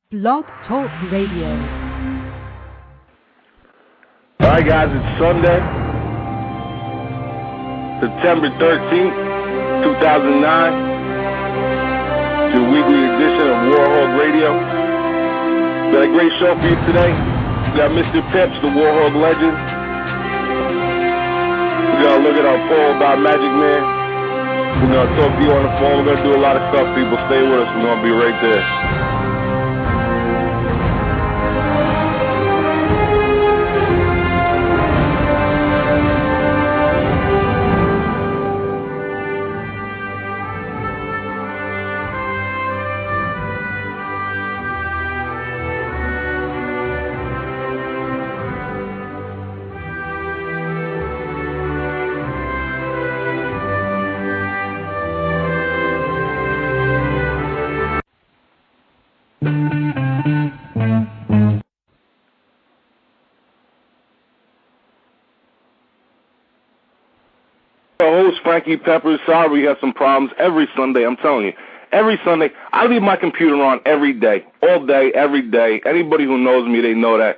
Blog Talk Radio. All right, guys, it's Sunday, September 13th, 2009. It's your weekly edition of WarhawkRadio. Got a great show for you today. We got MrPips, the Warhawk legend. We're going to look at our poll about Magic Man. We're going to talk to you on the phone. We're going to do a lot of stuff, people. Stay with us. We're going to be right there. Host Frankie Peppers. Sorry, we have some problems every Sunday. I'm telling you, every Sunday I leave my computer on every day, all day, every day. Anybody who knows me, they know that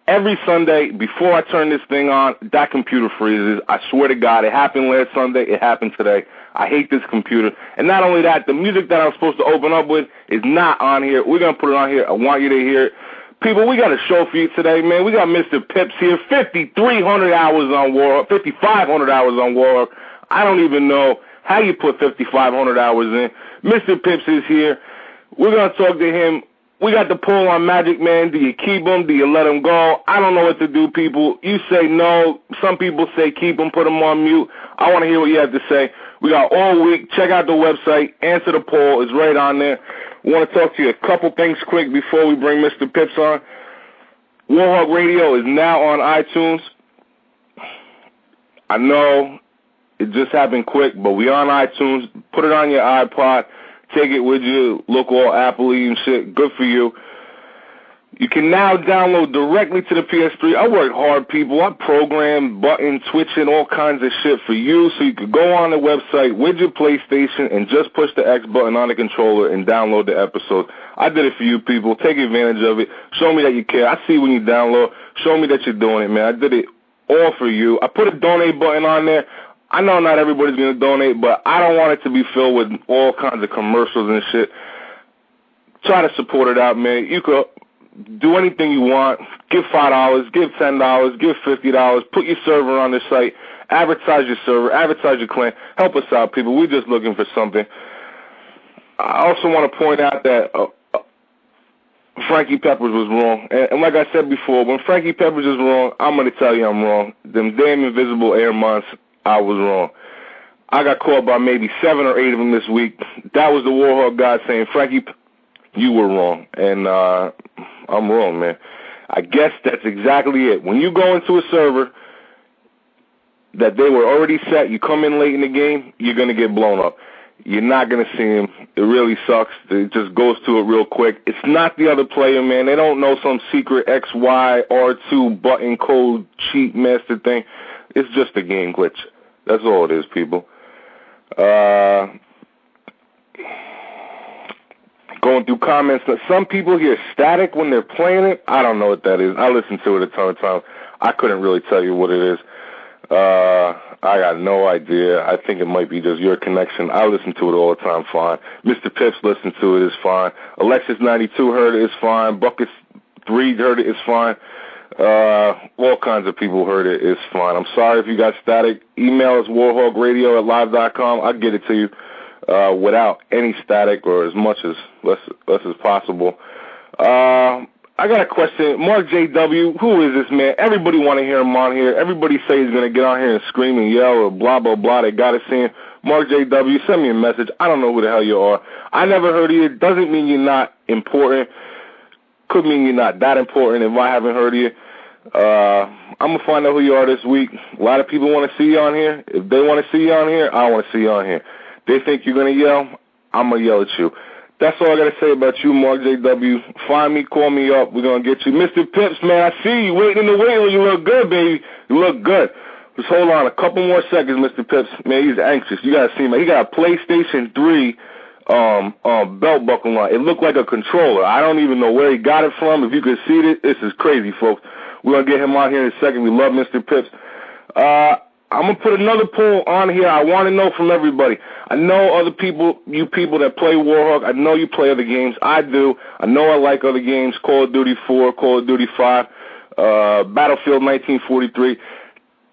every Sunday before I turn this thing on, that computer freezes. I swear to God, it happened last Sunday. It happened today. I hate this computer. And not only that, the music that I'm supposed to open up with is not on here. We're gonna put it on here. I want you to hear it. People, we got a show for you today, man. We got MrPips here, 5,300 hours on Warhawk, 5,500 hours on Warhawk. I don't even know how you put 5,500 hours in. MrPips is here. We're going to talk to him. We got the poll on Magic Man. Do you keep him? Do you let him go? I don't know what to do, people. You say no. Some people say keep him, put him on mute. I want to hear what you have to say. We got all week. Check out the website. Answer the poll. It's right on there. We want to talk to you a couple things quick before we bring MrPips on. Warhawk Radio is now on iTunes. I know it just happened quick, but we on iTunes. Put it on your iPod. Take it with you. Look all Apple-y and shit. Good for you. You can now download directly to the PS3. I worked hard, people. I programmed buttons, switching, all kinds of shit for you, so you could go on the website with your PlayStation and just push the X button on the controller and download the episode. I did it for you, people. Take advantage of it. Show me that you care. I see when you download. Show me that you're doing it, man. I did it all for you. I put a donate button on there. I know not everybody's going to donate, but I don't want it to be filled with all kinds of commercials and shit. Try to support it out, man. You could do anything you want. Give $5, give $10, give $50. Put your server on the site. Advertise your server. Advertise your clan. Help us out, people. We're just looking for something. I also want to point out that Frankie Peppers was wrong. And like I said before, when Frankie Peppers is wrong, I'm going to tell you I'm wrong. Them damn invisible air months, I was wrong. I got caught by maybe 7 or 8 of them this week. That was the Warhawk guy saying, Frankie, you were wrong. And I'm wrong, man. I guess that's exactly it. When you go into a server that they were already set, you come in late in the game, you're going to get blown up. You're not going to see him. It really sucks. It just goes to it real quick. It's not the other player, man. They don't know some secret XY, R2 button code cheat master thing. It's just a game glitch. That's all it is, people. Going through comments. Some people hear static when they're playing it. I don't know what that is. I listen to it a ton of times. I couldn't really tell you what it is. I got no idea. I think it might be just your connection. I listen to it all the time, fine. MrPips listens to it, is fine. Alexis92 heard it, is fine. Buckets3 heard it, is fine. All kinds of people heard it, is fine. I'm sorry if you got static. Email us warhawkradio@live.com. I'll get it to you without any static or as much as less as possible. I got a question. Mark JW, who is this man? Everybody want to hear him on here. Everybody say he's going to get on here and scream and yell or blah, blah, blah. They got to see him. Mark JW, send me a message. I don't know who the hell you are. I never heard of you. Doesn't mean you're not important. Could mean you're not that important if I haven't heard of you. I'm going to find out who you are this week. A lot of people want to see you on here. If they want to see you on here, I want to see you on here. They think you're going to yell, I'm going to yell at you. That's all I got to say about you, Mark JW. Find me, call me up. We're going to get you. MrPips, man, I see you waiting in the waiting. You look good, baby. You look good. Just hold on a couple more seconds, MrPips. Man, he's anxious. You got to see him. He got a PlayStation 3 belt buckle on. It looked like a controller. I don't even know where he got it from. If you could see it, this is crazy, folks. We're going to get him on here in a second. We love MrPips. I'm going to put another poll on here. I want to know from everybody. I know other people, you people that play Warhawk, I know you play other games. I do. I know I like other games, Call of Duty 4, Call of Duty 5, Battlefield 1943.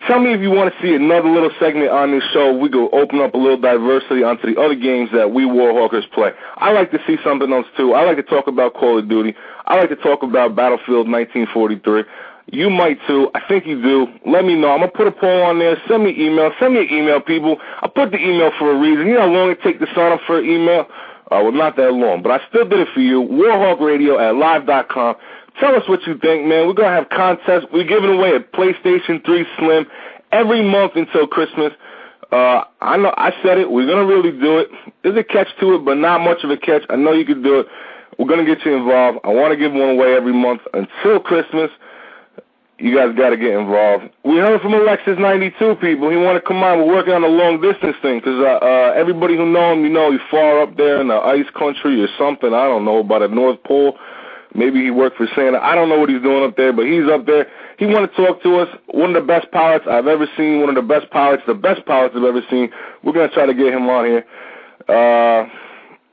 Tell me if you want to see another little segment on this show. We go open up a little diversity onto the other games that we Warhawkers play. I like to see something else, too. I like to talk about Call of Duty. I like to talk about Battlefield 1943. You might, too. I think you do. Let me know. I'm going to put a poll on there. Send me email. Send me an email, people. I put the email for a reason. You know how long it takes to sign up for an email? Well, not that long, but I still did it for you. WarhawkRadio at live.com. Tell us what you think, man. We're going to have contests. We're giving away a PlayStation 3 Slim every month until Christmas. I know I said it. We're going to really do it. There's a catch to it, but not much of a catch. I know you can do it. We're going to get you involved. I want to give one away every month until Christmas. You guys got to get involved. We heard from Alexis92, people. He want to come on. We're working on a long-distance thing because everybody who know him, you know he's far up there in the ice country or something. I don't know, about the North Pole. Maybe he worked for Santa. I don't know what he's doing up there, but he's up there. He want to talk to us. One of the best pilots I've ever seen, one of the best pilots I've ever seen. We're going to try to get him on here.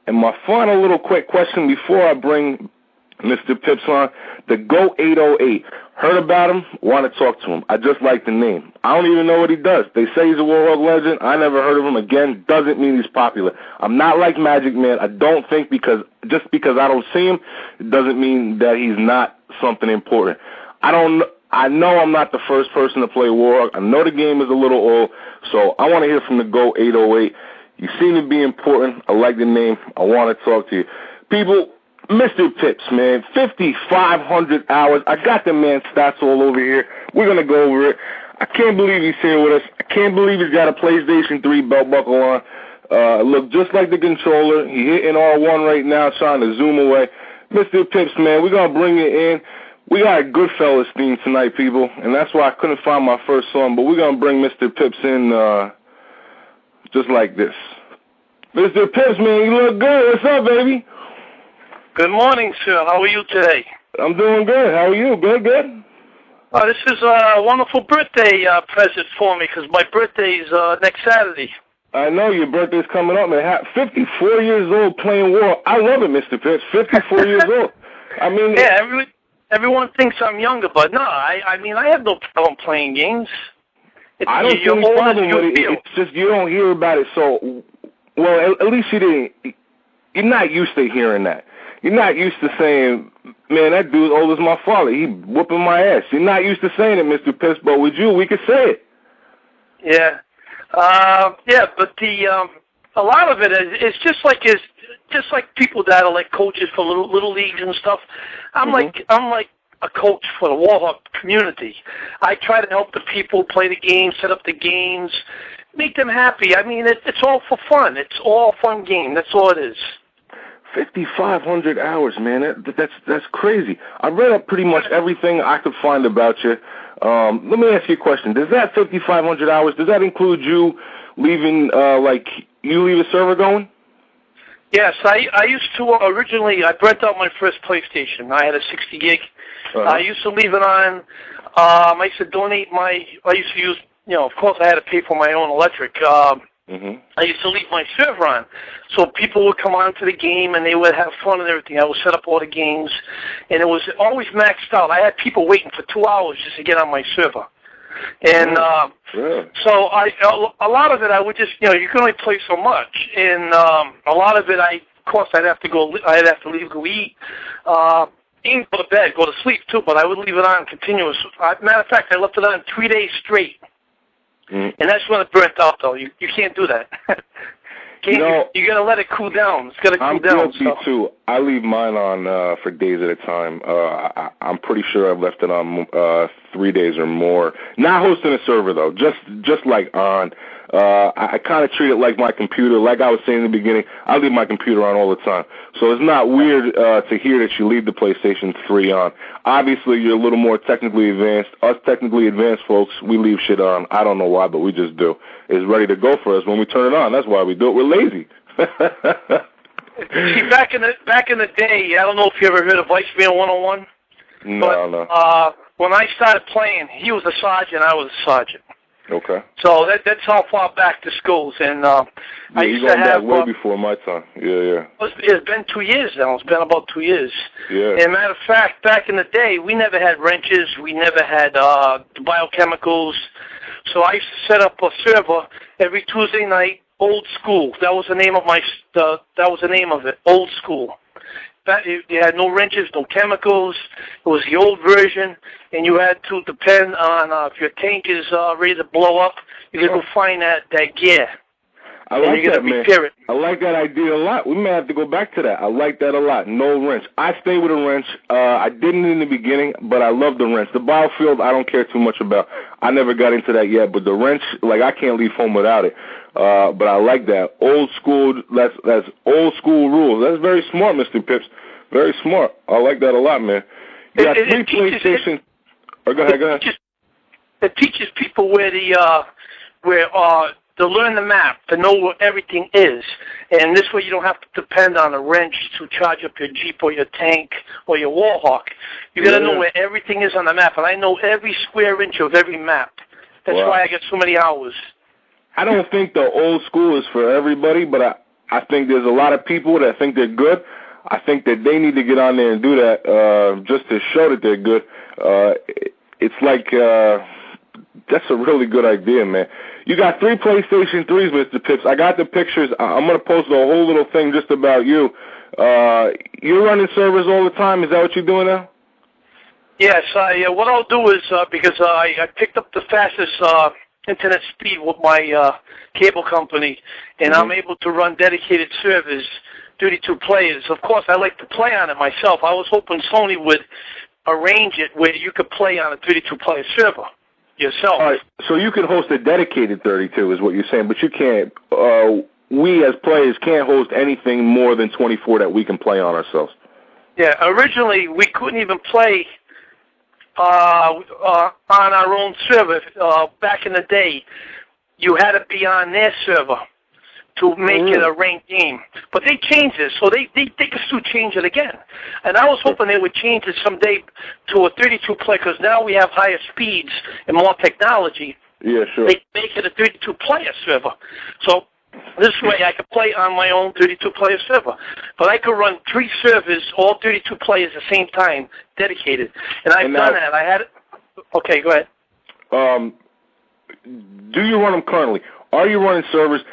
And my final little quick question before I bring MrPips on, the Go 808. Heard about him, want to talk to him. I just like the name. I don't even know what he does. They say he's a Warhawk legend. I never heard of him. Again, doesn't mean he's popular. I'm not like Magic Man. I don't think just because I don't see him, it doesn't mean that he's not something important. I know I'm not the first person to play Warhawk. I know the game is a little old, so I want to hear from the Go 808. You seem to be important. I like the name. I want to talk to you. People, MrPips, man, 5,500 hours. I got the man's stats all over here. We're going to go over it. I can't believe he's here with us. I can't believe he's got a PlayStation 3 belt buckle on. Look just like the controller. He hitting R1 right now, trying to zoom away. MrPips, man, we're going to bring it in. We got a Goodfellas theme tonight, people, and that's why I couldn't find my first song, but we're going to bring MrPips in just like this. MrPips, man, you look good. What's up, baby? Good morning, sir. How are you today? I'm doing good. How are you? Good? This is a wonderful birthday present for me because my birthday is next Saturday. I know your birthday's coming up, man. 54 years old playing war. I love it, MrPips. 54 years old. I mean, yeah, everyone thinks I'm younger, but no, I mean, I have no problem playing games. I don't see any problem with it. It's just you don't hear about it so well. At least you didn't. You're not used to hearing that. You're not used to saying, man, that dude's old as my father. He whooping my ass. You're not used to saying it, MrPips, but with you, we could say it. Yeah. But a lot of it is just like people that are like coaches for little leagues and stuff. I'm like a coach for the Warhawk community. I try to help the people play the games, set up the games, make them happy. I mean, it's all for fun. It's all a fun game. That's all it is. 5,500 hours, man. That's crazy. I read up pretty much everything I could find about you. Let me ask you a question. Does that 5,500 hours, does that include you leaving, you leave a server going? Yes, I used to originally, I burnt out my first PlayStation. I had a 60 gig. I used to leave it on. I used to donate I used to use, of course I had to pay for my own electric. I used to leave my server on, so people would come on to the game and they would have fun and everything. I would set up all the games, and it was always maxed out. I had people waiting for 2 hours just to get on my server, and so a lot of it I would just, you can only play so much, and a lot of it I'd have to leave, go eat, even go to bed, go to sleep too, but I would leave it on continuous. Matter of fact, I left it on 3 days straight. And that's when it burnt out, though. You can't do that. You got to let it cool down. It's got to cool down. I'm guilty, too. I leave mine on for days at a time. I'm pretty sure I've left it on 3 days or more. Not hosting a server, though. Just like on. I kind of treat it like my computer. Like I was saying in the beginning, I leave my computer on all the time. So it's not weird to hear that you leave the PlayStation 3 on. Obviously, you're a little more technically advanced. Us technically advanced folks, we leave shit on. I don't know why, but we just do. It's ready to go for us when we turn it on. That's why we do it. We're lazy. See, back in the day, I don't know if you ever heard of Viceman 101. No. When I started playing, he was a sergeant, I was a sergeant. Okay. So that's how far back this goes. And I used to have... way before my time. Yeah. It's been 2 years now. It's been about 2 years. Yeah. And matter of fact, back in the day, we never had wrenches. We never had biochemicals. So I used to set up a server every Tuesday night, old school. That was the name of that was the name of it, old school. You had no wrenches, no chemicals. It was the old version, and you had to depend on if your tank is ready to blow up, you got to go find that gear. I like that, man. Repair it. I like that idea a lot. We may have to go back to that. I like that a lot. No wrench. I stay with a wrench. I didn't in the beginning, but I love the wrench. The biofield, I don't care too much about. I never got into that yet, but the wrench, like, I can't leave home without it. But I like that. Old school, that's old school rules. That's very smart, Mr. Pips. Very smart. I like that a lot, man. You got 3 PlayStation. Go ahead. It teaches people where to learn the map, to know where everything is. And this way you don't have to depend on a wrench to charge up your Jeep or your tank or your Warhawk. You got to know where everything is on the map. And I know every square inch of every map. That's why I get so many hours. I don't think the old school is for everybody, but I think there's a lot of people that think they're good. I think that they need to get on there and do that just to show that they're good. It's like that's a really good idea, man. You got 3 PlayStation 3s, Mr. Pips. I got the pictures. I'm going to post a whole little thing just about you. You're running servers all the time. Is that what you're doing now? Yes. What I'll do is, because I picked up the fastest internet speed with my cable company, and I'm able to run dedicated servers, 32 players. Of course, I like to play on it myself. I was hoping Sony would arrange it where you could play on a 32-player server yourself. All right, so you can host a dedicated 32 is what you're saying, but you can't, we as players can't host anything more than 24 that we can play on ourselves. Yeah, originally we couldn't even play on our own server. Back in the day, you had to be on their server to make it a ranked game. But they changed it, so they could still change it again. And I was hoping they would change it someday to a 32-player, because now we have higher speeds and more technology. Yeah, sure. They make it a 32-player server. So this way I could play on my own 32-player server. But I could run 3 servers, all 32 players at the same time, dedicated. And I've done that. I had it. Okay, go ahead. Do you run them currently? Are you running servers?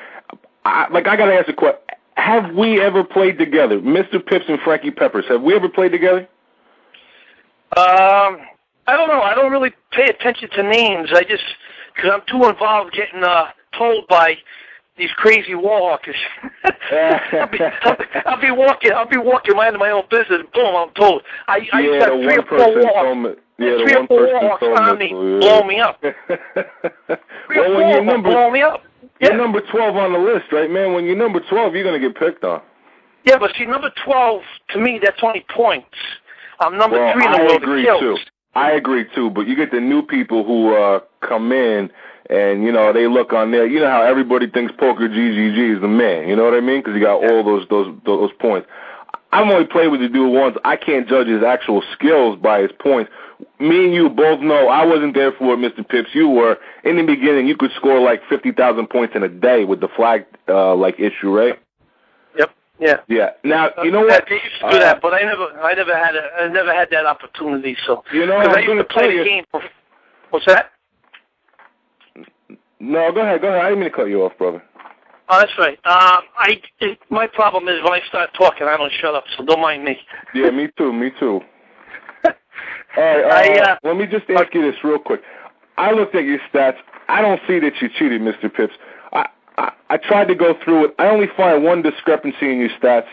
I got to ask a question. Have we ever played together? Mr. Pips and Frankie Peppers, have we ever played together? I don't know. I don't really pay attention to names. Because I'm too involved getting told by these crazy Warhawkers. I'll be walking minding my own business. Boom, I'm told. I used to have 3 or 4 Warhawks. Yeah, 3 or 4 Warhawks on me, blow me up. 3 or 4 blow me up. You're number 12 on the list, right, man? When you're number 12, you're going to get picked on. Yeah, but see, number 12, to me, that's only points. I'm number 3 in the world of kills. I agree, too. But you get the new people who come in, and, you know, they look on there. You know how everybody thinks Poker GGG is the man. You know what I mean? Because you got all those points. I've only played with the dude once. I can't judge his actual skills by his points. Me and you both know I wasn't there for it, Mr. Pips. You were. In the beginning, you could score like 50,000 points in a day with the flag issue, right? Yep. Yeah. Yeah. Now you know what? I used to do that, but I never had that opportunity. So you know, because I used to play the game. What's that? No, go ahead. I didn't mean to cut you off, brother. Oh, that's right. My problem is when I start talking, I don't shut up. So don't mind me. Yeah, me too. All right, let me just ask you this real quick. I looked at your stats. I don't see that you cheated, Mr. Pips. I tried to go through it. I only find one discrepancy in your stats.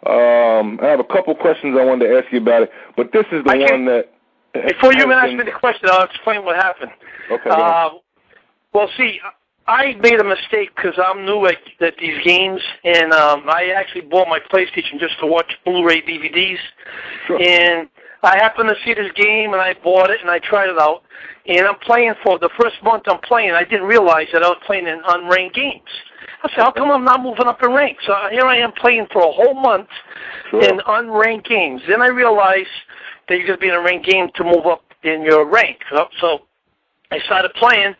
I have a couple questions I wanted to ask you about it, but this is the one that... Before you even ask me the question, I'll explain what happened. Okay. Well, see, I made a mistake because I'm new at these games, and I actually bought my PlayStation just to watch Blu-ray DVDs. Sure. And I happened to see this game, and I bought it, and I tried it out. And I'm playing for the first month I'm playing. I didn't realize that I was playing in unranked games. I said, how come I'm not moving up in rank? So here I am playing for a whole month in unranked games. Then I realized that you're going to be in a ranked game to move up in your rank. So I started playing,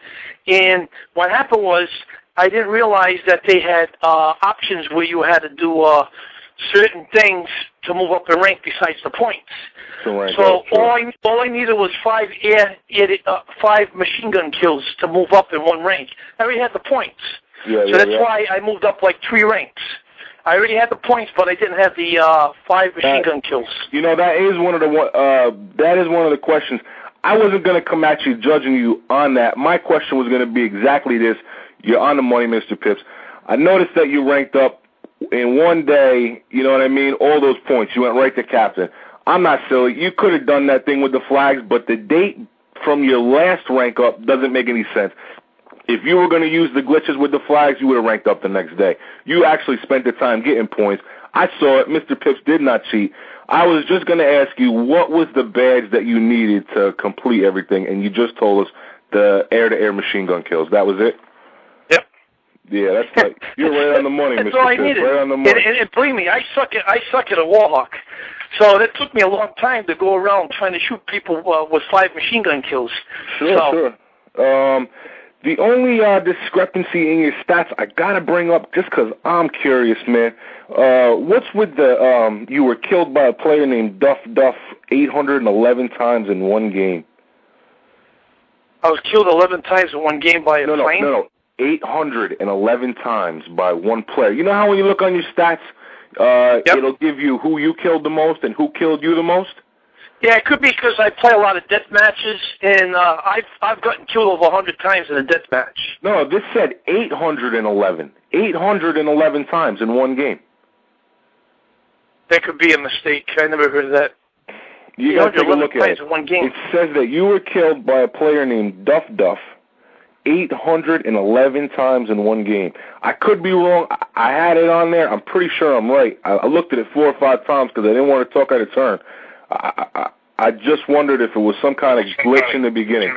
and what happened was I didn't realize that they had options where you had to do certain things to move up in rank besides the points. So all I needed was 5 machine gun kills to move up in one rank. I already had the points. That's why I moved up like 3 ranks. I already had the points, but I didn't have the 5 machine gun kills. You know, that is one of the questions. I wasn't going to come at you judging you on that. My question was going to be exactly this. You're on the money, Mr. Pips. I noticed that you ranked up in one day, you know what I mean, all those points. You went right to captain. I'm not silly. You could have done that thing with the flags, but the date from your last rank up doesn't make any sense. If you were going to use the glitches with the flags, you would have ranked up the next day. You actually spent the time getting points. I saw it. Mr. Pips did not cheat. I was just going to ask you, what was the badge that you needed to complete everything? And you just told us the air-to-air machine gun kills. That was it? Yep. Yeah, that's right. You're right on the money, Mr. Pips. That's all I needed. Right on the money. And believe me, I suck at a Warhawk. So that took me a long time to go around trying to shoot people with 5 machine gun kills. Sure. The only discrepancy in your stats I got to bring up, just because I'm curious, man, what's with the you were killed by a player named Duff 811 times in one game? I was killed 11 times in one game by a plane? No. 811 times by one player. You know how when you look on your stats, it'll give you who you killed the most and who killed you the most? Yeah, it could be because I play a lot of death matches, and I've gotten killed over 100 times in a death match. No, this said 811. 811 times in one game. That could be a mistake. I never heard of that. You got to take a look at it. In one game. It says that you were killed by a player named Duff 811 times in one game. I could be wrong. I had it on there. I'm pretty sure I'm right. I looked at it 4 or 5 times because I didn't want to talk out of turn. I just wondered if it was some kind of glitch in the beginning.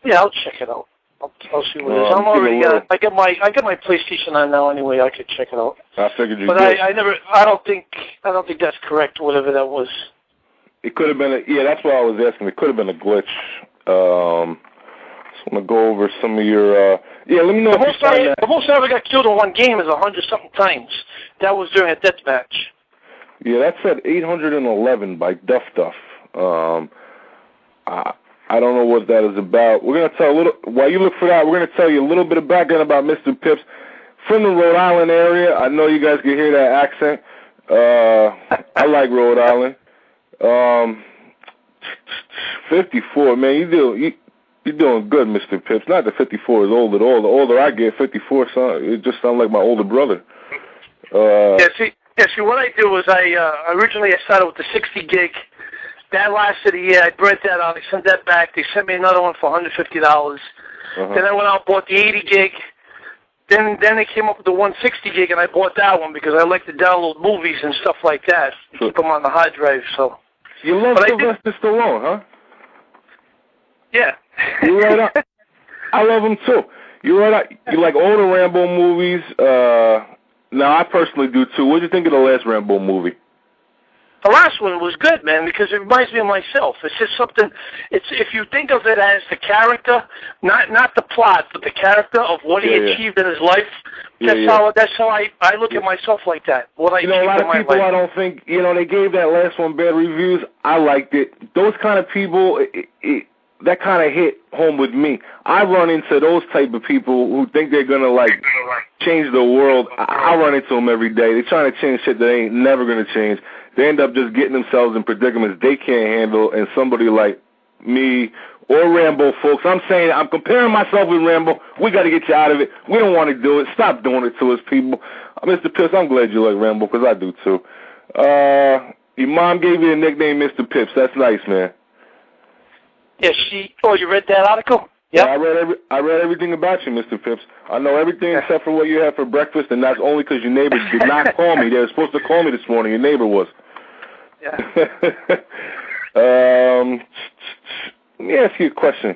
Yeah, I'll check it out. I'll see what it is. I'm already I got my PlayStation on now anyway. I could check it out. I figured you did. But I don't think that's correct. Whatever that was. It could have been that's what I was asking. It could have been a glitch. So I'm gonna go over some of your. Let me know. The most I ever got killed in one game is 100-something times. That was during a death match. Yeah, that said 811 by Duff. I don't know what that is about. We're gonna tell while you look for that, we're gonna tell you a little bit of background about Mr. Pips from the Rhode Island area. I know you guys can hear that accent. I like Rhode Island. 54, man, you're doing good, Mr. Pips. Not that 54 is old at all. The older I get, 54, it just sounds like my older brother. See, what I do is originally I started with the 60 gig. That lasted a year. I bred that out. I sent that back. They sent me another one for $150. Then I went out and bought the 80 gig. Then they came up with the 160 gig, and I bought that one because I like to download movies and stuff like that. Keep them on the hard drive. So you love Sylvester Stallone, huh? Yeah. You're right up. I love him too. You're right up. You like all the Rambo movies. Now, I personally do too. What did you think of the last Rambo movie? The last one was good, man, because it reminds me of myself. It's just something. If you think of it as the character, not the plot, but the character of what he achieved in his life. That's how I look at myself like that. What I a lot of people, I don't think they gave that last one bad reviews. I liked it. Those kind of people, that kind of hit home with me. I run into those type of people who think they're gonna change the world. I run into them every day. They're trying to change shit that ain't never gonna change. They end up just getting themselves in predicaments they can't handle, and somebody like me or Rambo, folks, I'm comparing myself with Rambo. We got to get you out of it. We don't want to do it. Stop doing it to us, people. Mr. Pips, I'm glad you like Rambo, because I do too. Your mom gave you a nickname, Mr. Pips. That's nice, man. Yeah, you read that article? Yeah, I read everything about you, Mr. Pips. I know everything except for what you had for breakfast, and that's only because your neighbor did not call me. They were supposed to call me this morning. Your neighbor was. Yeah. Let me ask you a question.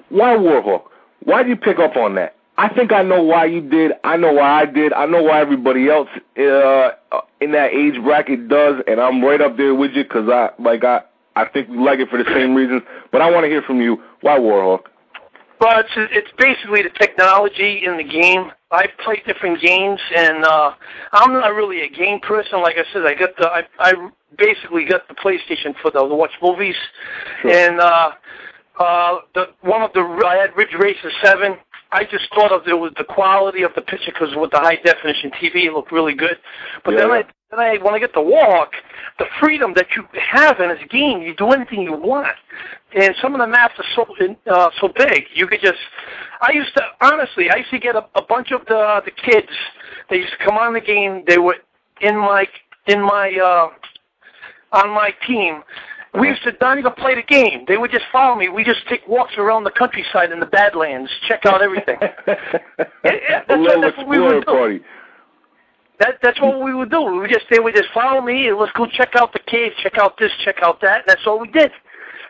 Why Warhawk? Why did you pick up on that? I think I know why you did. I know why I did. I know why everybody else in that age bracket does, and I'm right up there with you because I think we like it for the same reasons. But I want to hear from you. Why Warhawk? Well, it's basically the technology in the game. I've played different games, and I'm not really a game person. Like I said, I basically got the PlayStation to watch movies, sure. And I had Ridge Racer 7. I just thought of it was the quality of the picture because with the high definition TV, it looked really good. But then when I get the Warhawk, the freedom that you have in this game, you do anything you want. And some of the maps are so big. You could just. I used to get a bunch of the kids. They used to come on the game. They were on my team. We used to not even play the game. They would just follow me. We just take walks around the countryside in the Badlands, check out everything. That's what we would do. Party. That's what we would do. They would just follow me, and let's go check out the cave, check out this, check out that. And that's all we did.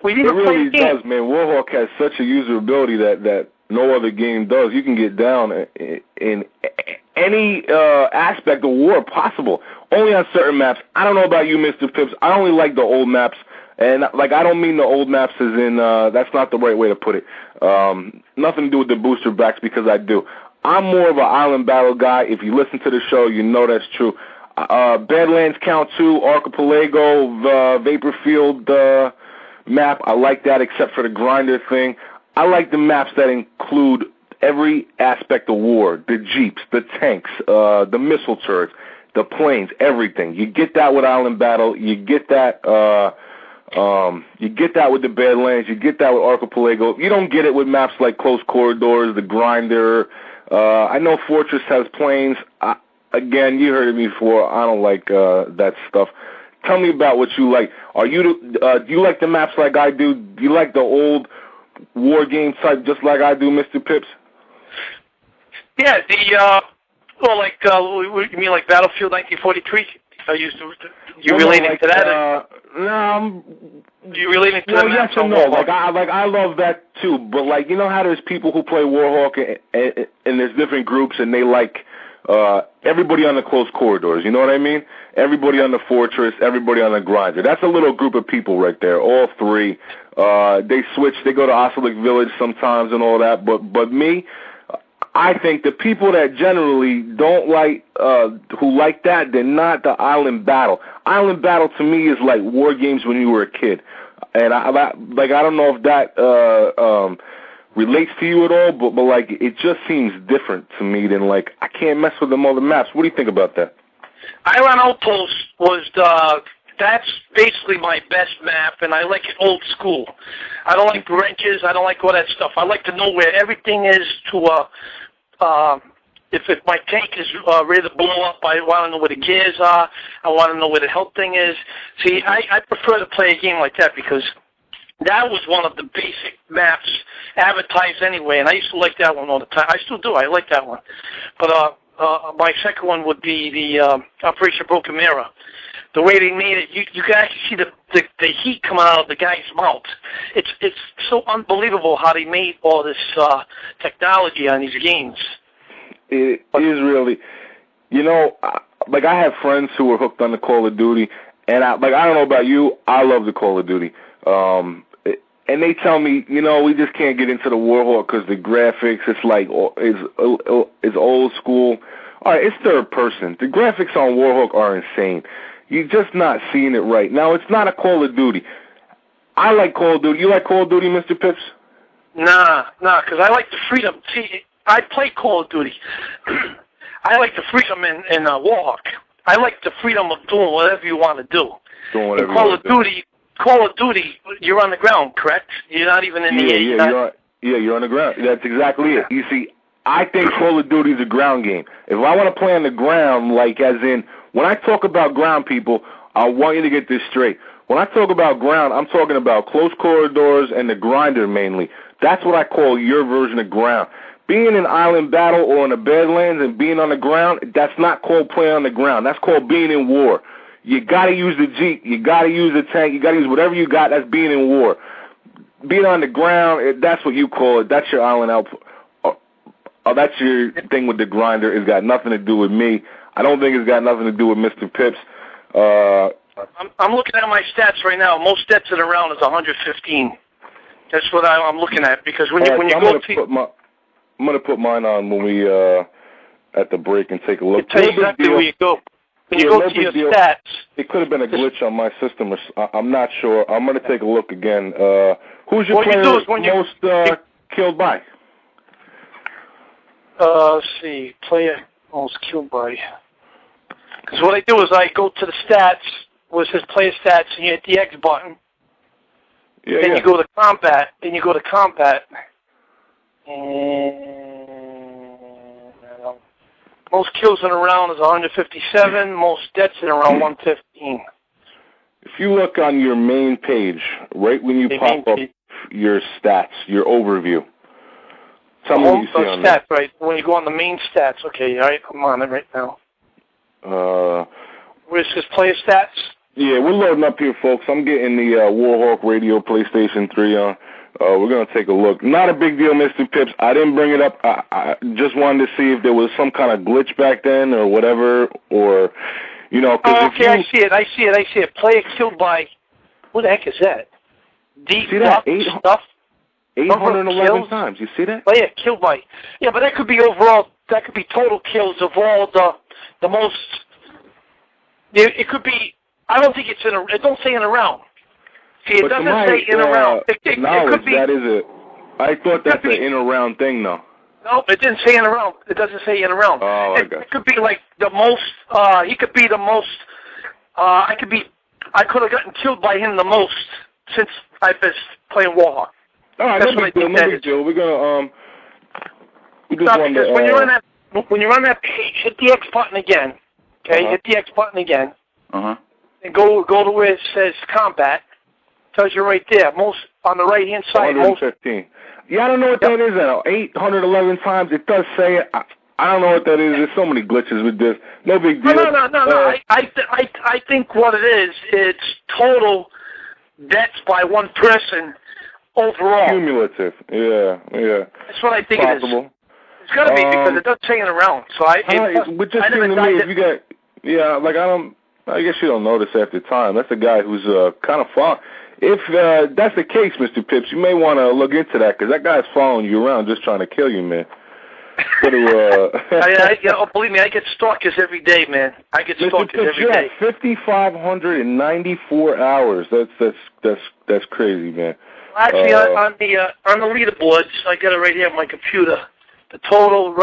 We didn't play the game. It really does, man. Warhawk has such a usability that no other game does. You can get down in any aspect of war possible. Only on certain maps. I don't know about you, MrPips. I only like the old maps. And, I don't mean the old maps as in, that's not the right way to put it. Nothing to do with the booster backs because I do. I'm more of an island battle guy. If you listen to the show, you know that's true. Badlands Count 2, Archipelago, Vaporfield map, I like that except for the grinder thing. I like the maps that include every aspect of war, the jeeps, the tanks, the missile turrets, the planes, everything. You get that with Island Battle. You get that with the Badlands. You get that with Archipelago. You don't get it with maps like Close Corridors, the Grinder. I know Fortress has planes. Again, you heard of me before. I don't like that stuff. Tell me about what you like. Do you like the maps like I do? Do you like the old war game type just like I do, MrPips? Yeah, you mean like Battlefield 1943? You relating to that? No. You relating to that? Yes and no. I love that too. But you know how there's people who play Warhawk and there's different groups and they like everybody on the Close Corridors. You know what I mean? Everybody on the Fortress, everybody on the Grinder. That's a little group of people right there. All three. They switch. They go to Ossolic Village sometimes and all that. But me, I think the people that generally don't like, who like that, they're not the Island Battle. Island Battle to me is like war games when you were a kid, and I don't know if that relates to you at all, but it just seems different to me than I can't mess with them other maps. What do you think about that? Island Outpost that's basically my best map, and I like it old school. I don't like wrenches. I don't like all that stuff. I like to know where everything is if my tank is ready to blow up, I want to know where the gears are. I want to know where the health thing is. See, I prefer to play a game like that because that was one of the basic maps advertised anyway, and I used to like that one all the time. I still do. I like that one. But my second one would be the Operation Broken Mirror. The way they made it, you can actually see the heat coming out of the guy's mouth. It's so unbelievable how they made all this technology on these games. It is really, I have friends who are hooked on the Call of Duty, and I don't know about you, I love the Call of Duty. And they tell me, we just can't get into the Warhawk because the graphics, it's old school. All right, it's third person. The graphics on Warhawk are insane. You're just not seeing it right. Now, it's not a Call of Duty. I like Call of Duty. You like Call of Duty, MrPips? Nah, because I like the freedom. See, I play Call of Duty. I like the freedom in Warhawk. I like the freedom of doing whatever you want to do. Doing whatever in Call of Duty, you're on the ground, correct? You're not even in the air. You're on the ground. That's exactly it. You see, I think Call of Duty is a ground game. If I want to play on the ground, as in, when I talk about ground, people, I want you to get this straight. When I talk about ground, I'm talking about Close Corridors and the Grinder mainly. That's what I call your version of ground. Being in Island Battle or in the Badlands and being on the ground, that's not called playing on the ground. That's called being in war. You got to use the Jeep. You got to use the tank. You got to use whatever you got. That's being in war. Being on the ground, that's what you call it. That's your island outpost. Oh, that's your thing with the grinder. It's got nothing to do with me. I don't think it's got nothing to do with Mr. Pips. I'm looking at my stats right now. Most stats in a round is 115. That's what I'm looking at, because when you go to... I'm going to put mine on when we at the break and take a look. Tell you exactly where you go. When you go to your stats... It could have been a glitch on my system. I'm not sure. I'm going to take a look again. Who's your player most killed by? Let's see. Player most killed by... Because what I do is I go to the stats, where it says player stats, and you hit the X button. Yeah, then you go to combat. And most kills in a round is 157. Most deaths in a round 115. If you look on your main page, right when you pop up your stats, your overview, tell me what you see on stats, right? When you go on the main stats, okay, all right, I'm on it right now. Where it says player stats? Yeah, we're loading up here, folks. I'm getting the WarhawkRadio PlayStation 3 on. We're going to take a look. Not a big deal, Mr. Pips. I didn't bring it up. I just wanted to see if there was some kind of glitch back then or whatever, or, you know. Okay, I see it. Player killed by, what the heck is that? See that? 811 kills? times. You see that? Player killed by. Yeah, but that could be overall, that could be total kills of all the most, it could be, I don't think it's it don't say in a round. See, it doesn't say in a round. It could be. That is it. I thought that's an in a round thing, though. No, it didn't say in a round. It doesn't say in a round. Oh, it could be like the most. He could be the most. I could have gotten killed by him the most since I've been playing Warhawk. All right, no big deal. We're gonna because when you're on that page, hit the X button again. Okay, hit the X button again. And go to where it says combat. Tells you right there. Most on the right hand side. 115. Yeah, I don't know what that is. 811 times. It does say it. I don't know what that is. There's so many glitches with this. No big deal. No. I think what it is, it's total deaths by one person overall. Cumulative. Yeah. That's what I think it is. It's got to be, because it doesn't say in a round. So but just seems to me, if you got, I guess you don't notice after time. That's a guy who's kind of far. If that's the case, Mr. Pips, you may want to look into that, because that guy's following you around just trying to kill you, man. Believe me, I get stalkers every day, man. I get stalkers every day. 5,594 hours. That's crazy, man. Actually, on the leaderboards, I got it right here on my computer. The total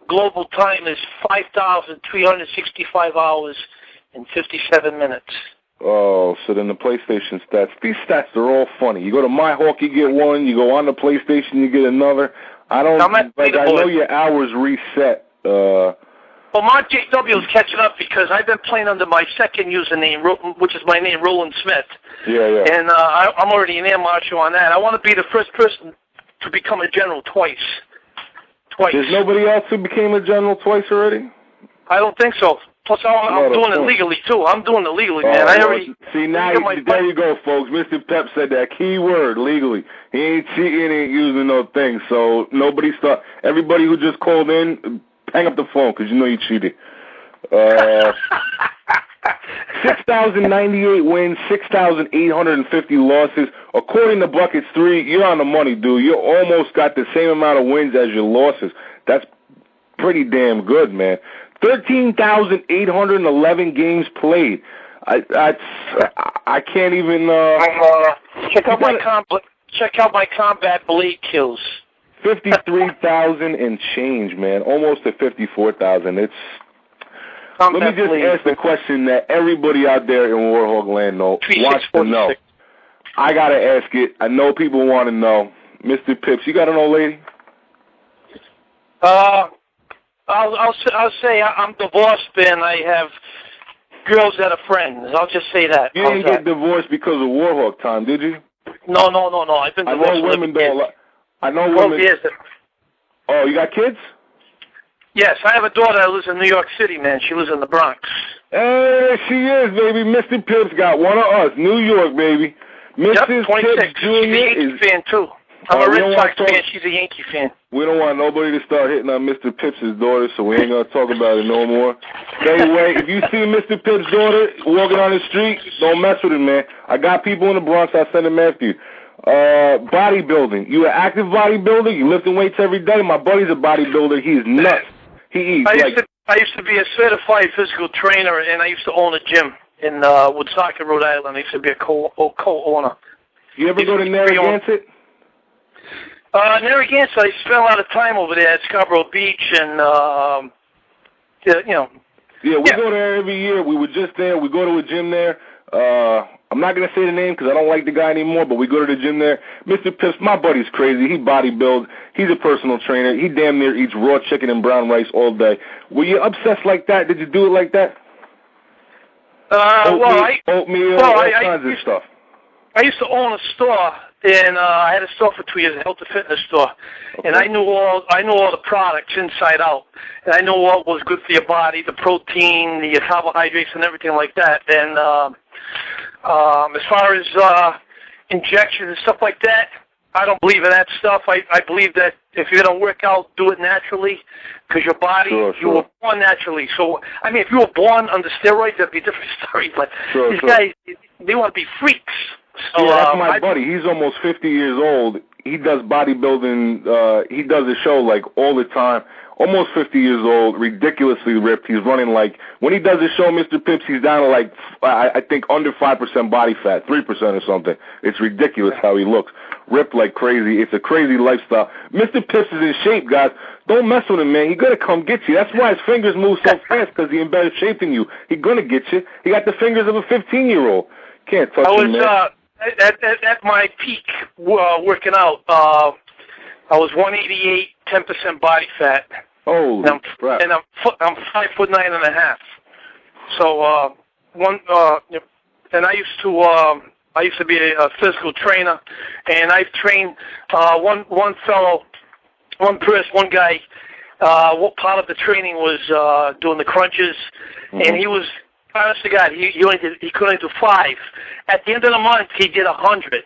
global time is 5,365 hours and 57 minutes. Oh, so then the PlayStation stats. These stats are all funny. You go to MyHawk, you get one. You go on the PlayStation, you get another. I know your hours reset. Well, Mark JW is catching up, because I've been playing under my second username, which is my name, RolandSmyth. Yeah. And I'm already an air marshal on that. I want to be the first person to become a general twice. There's nobody else who became a general twice already? I don't think so. Plus, I'm doing it legally, too. I'm doing it legally, man. See, now, there you go, folks. Mr. Pep said that key word, legally. He ain't cheating, he ain't using no thing. So everybody who just called in, hang up the phone, because you know you cheated. 6,098 wins, 6,850 losses. According to Buckets 3, you're on the money, dude. You almost got the same amount of wins as your losses. That's pretty damn good, man. 13,811 games played. I can't even. Check out my combat blade kills. 53,000 and change, man. Almost to 54,000. Let me just ask the question that everybody out there in Warhawk Land wants to know. I gotta ask it. I know people want to know. Mr. Pips, you got an old lady? I'll say I'm divorced, and I have girls that are friends. I'll just say that. You didn't get divorced because of Warhawk time, did you? No. I've been divorced. I know women don't. I know women. Years. Oh, you got kids? Yes, I have a daughter that lives in New York City, man. She lives in the Bronx. Hey, she is, baby. Mr. Pips got one of us. New York, baby. Mrs. 26. Pips Jr. She's a fan, too. I'm a Red Sox fan. She's a Yankee fan. We don't want nobody to start hitting on Mr. Pips' daughter, so we ain't going to talk about it no more. Stay away. If you see Mr. Pips' daughter walking on the street, don't mess with him, man. I got people in the Bronx. I'll send them after you. Bodybuilding. You an active bodybuilder? You lifting weights every day? My buddy's a bodybuilder. He's nuts. He eats I used to be a certified physical trainer, and I used to own a gym in Woonsocket, Rhode Island. I used to be a co-owner. You ever go to Narragansett? Narragansett, I spent a lot of time over there at Scarborough Beach, and Yeah, we go there every year. We were just there. We go to a gym there. I'm not going to say the name because I don't like the guy anymore, but we go to the gym there. Mr. Pips, my buddy's crazy. He bodybuilds. He's a personal trainer. He damn near eats raw chicken and brown rice all day. Were you obsessed like that? Did you do it like that? Oatmeal, all kinds of stuff. I used to own a store, and I had a store for 2 years, a health and fitness store, and I knew all the products inside out, and I knew what was good for your body, the protein, the carbohydrates, and everything like that. And as far as injections and stuff like that, I don't believe in that stuff. I believe that if you're going to work out, do it naturally, because your body, you were born naturally. So, I mean, if you were born under steroids, that'd be a different story, but these guys, they want to be freaks. So, yeah, that's my buddy. He's almost 50 years old. He does bodybuilding. He does a show, like, all the time. Almost 50 years old, ridiculously ripped. He's running, like, when he does his show, Mr. Pips, he's down to, like, I think under 5% body fat, 3% or something. It's ridiculous how he looks. Ripped like crazy. It's a crazy lifestyle. Mr. Pips is in shape, guys. Don't mess with him, man. He's going to come get you. That's why his fingers move so fast, because he's in better shape than you. He's going to get you. He got the fingers of a 15-year-old. Can't touch him, man. At my peak working out, I was 188, 10% body fat. Oh, crap. And I'm 5'9.5". So and I used to be a physical trainer, and I've trained one guy. What part of the training was doing the crunches, and he was, honest to God, he couldn't do 5. At the end of the month, he did 100.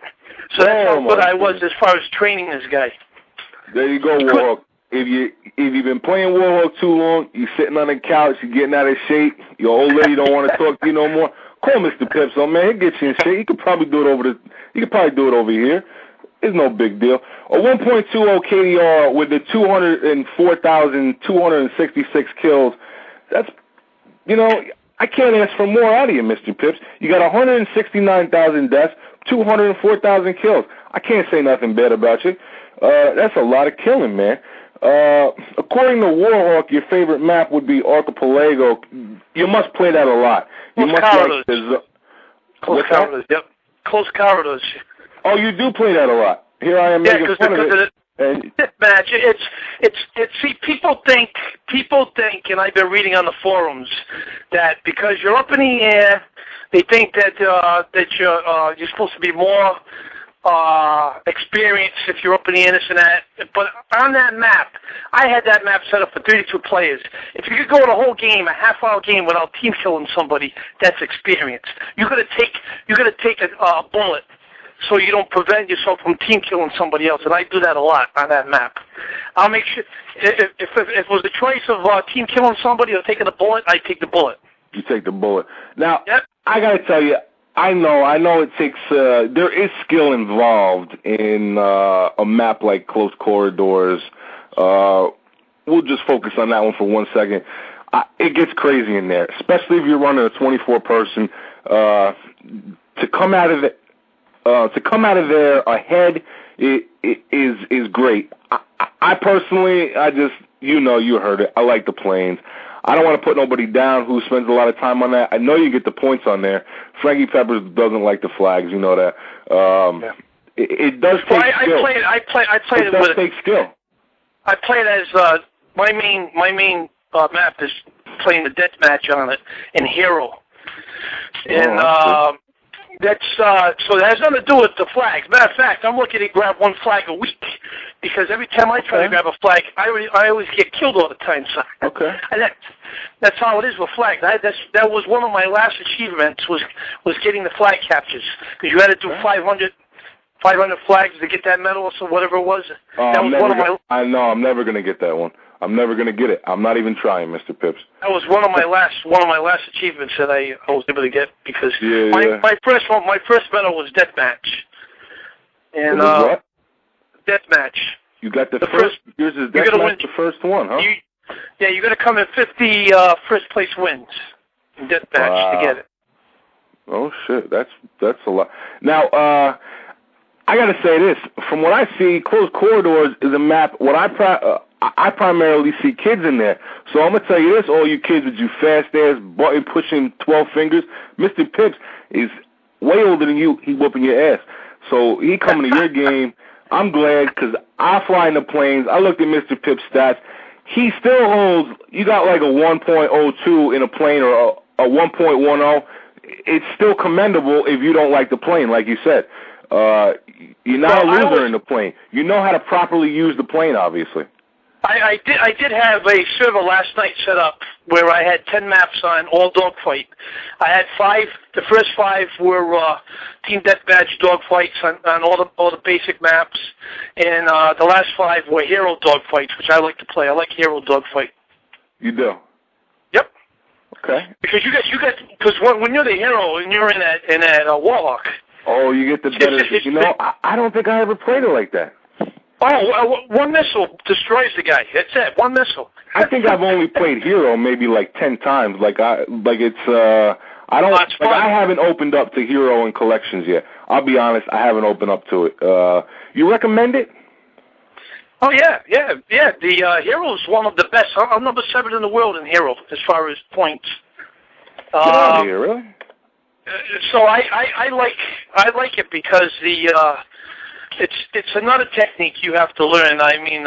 So that's how good I was as far as training this guy. There you go, Warhawk. If you've been playing Warhawk too long, you're sitting on the couch, you're getting out of shape, your old lady don't want to talk to you no more, call Mr. Pips on, man. He'll get you in shape. He could probably do it over here. It's no big deal. A 1.20 KDR with the 204,266 kills. That's, I can't ask for more out of you, Mr. Pips. You got 169,000 deaths, 204,000 kills. I can't say nothing bad about you. That's a lot of killing, man. According to Warhawk, your favorite map would be Archipelago. You must play that a lot. Close corridors. Yep. Close corridors. Oh, you do play that a lot. Here I am making fun of it. Match. See, people think, and I've been reading on the forums, that because you're up in the air, they think that you're supposed to be more experience if you're up in the air, this and that. But on that map, I had that map set up for 32 players. If you could go the whole game, a half-hour game without team killing somebody, that's experience. You're gonna take a bullet so you don't prevent yourself from team killing somebody else, and I do that a lot on that map. I'll make sure if it was the choice of team killing somebody or taking a bullet, I take the bullet. You take the bullet. Now, I gotta tell you, I know it takes, there is skill involved in a map like Close Corridors. We'll just focus on that one for 1 second. It gets crazy in there, especially if you're running a 24-person. To come out of there ahead is great. I personally, you heard it. I like the planes. I don't want to put nobody down who spends a lot of time on that. I know you get the points on there. Frankie Peppers doesn't like the flags. You know that. It does take skill. It does take skill. I play it as my main map is playing the death match on it in Hero, and that's so it has nothing to do with the flags. Matter of fact, I'm looking to grab one flag a week because every time I try to grab a flag, I always get killed all the time. So and that's how it is with flags. That was one of my last achievements was getting the flag captures because you had to do 500 500 flags to get that medal, or whatever it was. That was one of my. I know. I'm never gonna get that one. I'm never gonna get it. I'm not even trying, Mr. Pips. That was one of my last achievements that I was able to get because my first medal was deathmatch. And what? Deathmatch. You got the first. Yours is deathmatch, the first one, huh? You got to come in 50 first place wins in deathmatch to get it. Oh shit, that's a lot. Now, I gotta say this. From what I see, Closed Corridors is a map. What I primarily see kids in there. So I'm gonna tell you this, all you kids with you fast ass button pushing 12 fingers. Mr. Pips is way older than you. He whooping your ass. So he coming to your game. I'm glad because I fly in the planes. I looked at Mr. Pips' stats. He still holds. You got like a 1.02 in a plane or a 1.10. It's still commendable if you don't like the plane, like you said. You're not a loser in the plane. You know how to properly use the plane, obviously. I did have a server last night set up where I had 10 maps on all dogfight. I had 5. The first 5 were team deathmatch dogfights on all the basic maps, and the last 5 were hero dogfights, which I like to play. I like hero dogfight. You do? Yep. Okay. Because because when you're the hero and you're in that Warhawk. Oh, you get the better. You know, I don't think I ever played it like that. Oh, one missile destroys the guy. That's it. One missile. I think I've only played Hero maybe like 10 times. I haven't opened up to Hero and collections yet. I'll be honest, I haven't opened up to it. You recommend it? Oh yeah. The Hero is one of the best. I'm number 7 in the world in Hero as far as points. Get out of here, really? So I like it because it's another technique you have to learn. I mean,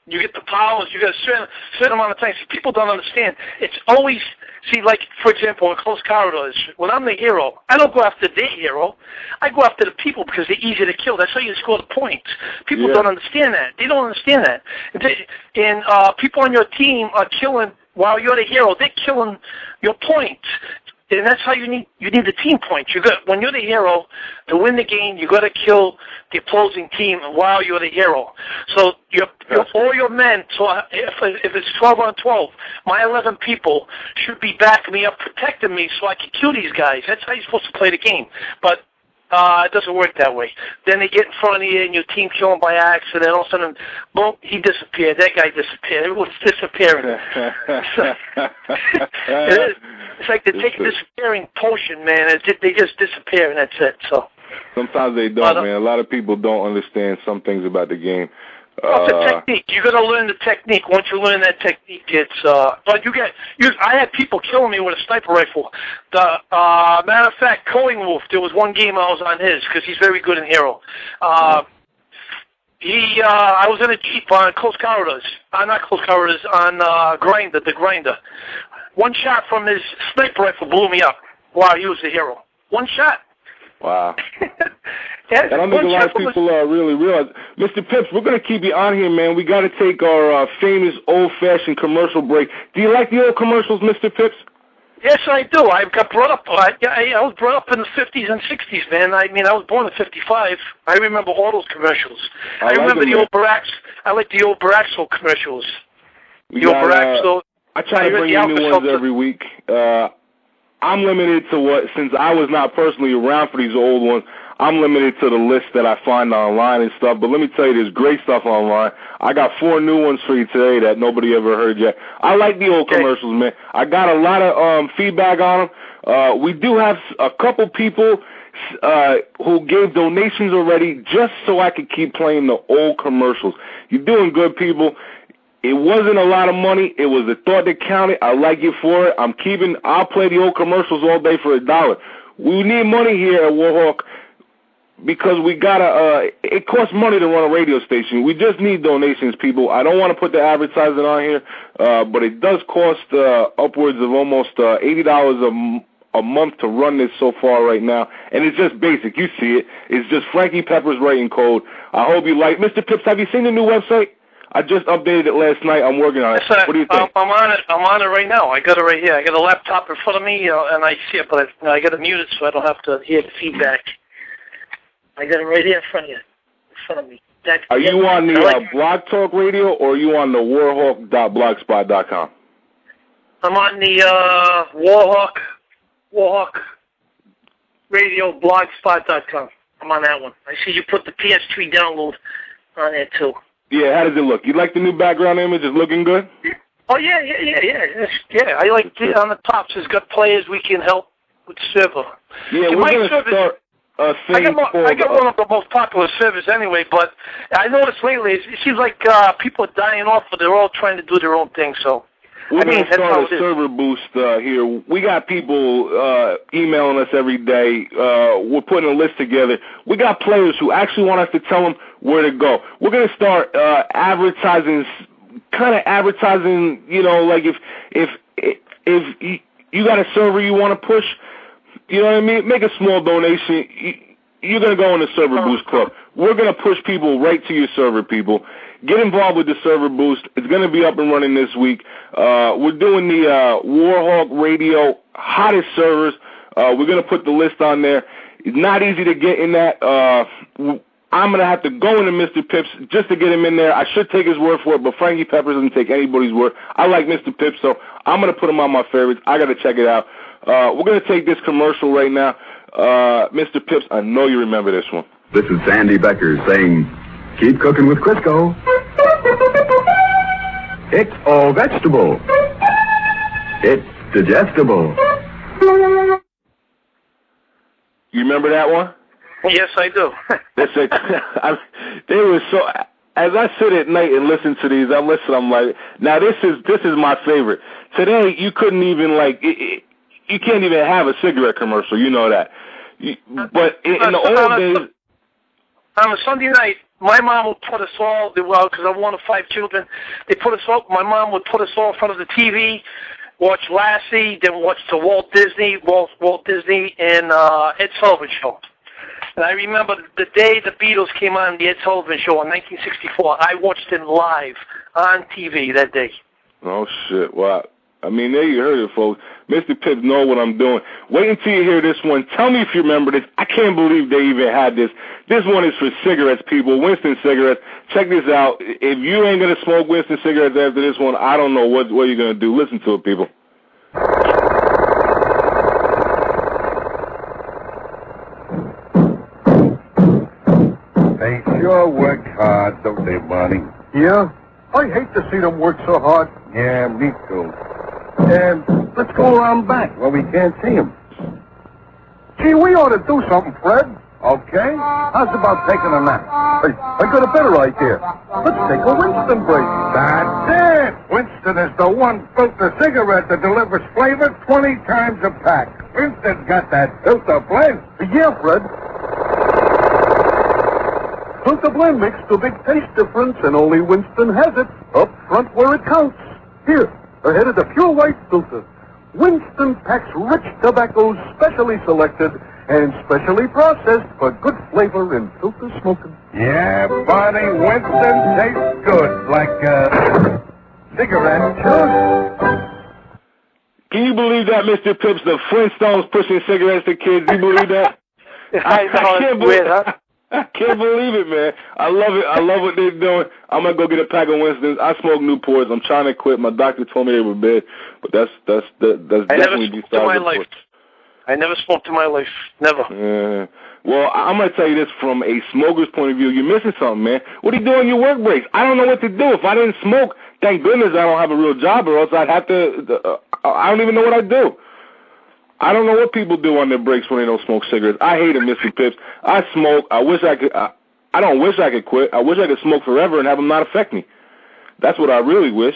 you get the powers, you get a certain amount of time. See, people don't understand. It's always, like, for example, in Close Corridors, when I'm the hero, I don't go after the hero. I go after the people because they're easy to kill. That's how you score the points. People don't understand that. They don't understand that. And people on your team are killing, while you're the hero, they're killing your points. And that's how you need the team points. When you're the hero, to win the game, you got to kill the opposing team while you're the hero. So all your men. So if it's 12 on 12, my 11 people should be backing me up, protecting me, so I can kill these guys. That's how you're supposed to play the game. But it doesn't work that way. Then they get in front of you, and your team kill him by accident. All of a sudden, boom, he disappeared. That guy disappeared. Everyone's disappearing. It is. It's like they're taking disappearing potion, man. They just disappear, and that's it. So sometimes they don't, man. A lot of people don't understand some things about the game. It's a technique. You got to learn the technique. Once you learn that technique, it's. But I had people killing me with a sniper rifle. Matter of fact, Calling Wolf. There was one game I was on his because he's very good in Hero. I was in a Jeep on Close Corridors. Not Close Corridors, on the Grinder. One shot from his sniper rifle blew me up while he was the hero. One shot. Wow. I don't think a lot of people really realize. Mr. Pips, we're going to keep you on here, man. We got to take our famous old-fashioned commercial break. Do you like the old commercials, Mr. Pips? Yes, I do. I got brought up. I was brought up in the 50s and 60s, man. I mean, I was born in 55. I remember all those commercials. I remember the old Barax. I like the old Baraxo commercials. I try to bring you new ones every week. I'm limited to since I was not personally around for these old ones, I'm limited to the list that I find online and stuff. But let me tell you, there's great stuff online. I got 4 new ones for you today that nobody ever heard yet. I like the old commercials, man. I got a lot of feedback on them. We do have a couple people who gave donations already just so I could keep playing the old commercials. You're doing good, people. It wasn't a lot of money. It was the thought that counted. I like you for it. I'll play the old commercials all day for $1. We need money here at Warhawk because we gotta, it costs money to run a radio station. We just need donations, people. I don't want to put the advertising on here, but it does cost upwards of almost $80 a month to run this so far right now. And it's just basic. You see it. It's just Frankie Pepper's writing code. I hope you like. Mr. Pips, have you seen the new website? I just updated it last night. I'm working on it. What do you think? I'm on it. I'm on it right now. I got it right here. I got a laptop in front of me, and I see it, but I got it muted so I don't have to hear the feedback. I got it right here in front of me. Are you on the Blog Talk Radio, or are you on the warhawk.blogspot.com? I'm on the WarhawkRadio blogspot.com. I'm on that one. I see you put the PS3 download on there, too. Yeah, how does it look? You like the new background image? It's looking good? Oh, yeah. I like it on the top. It's got players we can help with the server. Yeah, we're going to start a thing I got one of the most popular servers anyway, but I noticed lately it seems like people are dying off, but they're all trying to do their own thing, so... We're going to start a server boost here. We got people emailing us every day. We're putting a list together. We got players who actually want us to tell them where to go. We're going to start advertising, you know, like if you got a server you want to push, you know what I mean? Make a small donation. You're going to go in the Server Boost Club. We're going to push people right to your server, people. Get involved with the Server Boost. It's going to be up and running this week. We're doing the Warhawk Radio hottest servers. We're going to put the list on there. It's not easy to get in that. I'm going to have to go into MrPips just to get him in there. I should take his word for it, but Frankie Peppers doesn't take anybody's word. I like MrPips, so I'm going to put him on my favorites. I got to check it out. We're going to take this commercial right now. MrPips, I know you remember this one. This is Sandy Becker saying, keep cooking with Crisco. It's all vegetable. It's digestible. You remember that one? Yes, I do. They were so. As I sit at night and listen to these, I'm like, now this is my favorite. Today you couldn't even you can't even have a cigarette commercial. You know that. But in the old days, on a Sunday night, my mom would put us all, because I'm one of 5 children, my mom would put us all in front of the TV, watch Lassie, then watch the Walt Disney and Ed Sullivan Show. And I remember the day the Beatles came on the Ed Sullivan Show in 1964, I watched them live on TV that day. Oh, shit. Wow. I mean, there you heard it, folks. MrPips know what I'm doing. Wait until you hear this one. Tell me if you remember this. I can't believe they even had this. This one is for cigarettes, people. Winston cigarettes. Check this out. If you ain't going to smoke Winston cigarettes after this one, I don't know what you're going to do. Listen to it, people. They sure work hard, don't they, Barney? Yeah? I hate to see them work so hard. Yeah, me too. Let's go around back where we can't see them. Gee, we ought to do something, Fred. Okay. How's about taking a nap? Hey, I got a better idea. Let's take a Winston break. That's it. Winston is the one filter cigarette that delivers flavor 20 times a pack. Winston's got that filter blend. Yeah, Fred. Filter blend makes the big taste difference, and only Winston has it. Up front where it counts. Here, ahead of the pure white filter. Winston packs rich tobaccos specially selected and specially processed for good flavor in filter smoking. Yeah, Barney, Winston tastes good, like cigarette chews. Can you believe that, MrPips? The Flintstones pushing cigarettes to kids. You believe that? I can't believe it, man. I love it. I love what they're doing. I'm going to go get a pack of Winstons. I smoke Newports. I'm trying to quit. My doctor told me they were bad, but that's definitely smoked in my life. I never smoked in my life. Never. Well, I'm going to tell you this from a smoker's point of view. You're missing something, man. What are you doing on your work breaks? I don't know what to do. If I didn't smoke, thank goodness I don't have a real job, or else I'd have to, I don't even know what I'd do. I don't know what people do on their breaks when they don't smoke cigarettes. I hate it, MrPips. I smoke. I wish I could. I don't wish I could quit. I wish I could smoke forever and have them not affect me. That's what I really wish.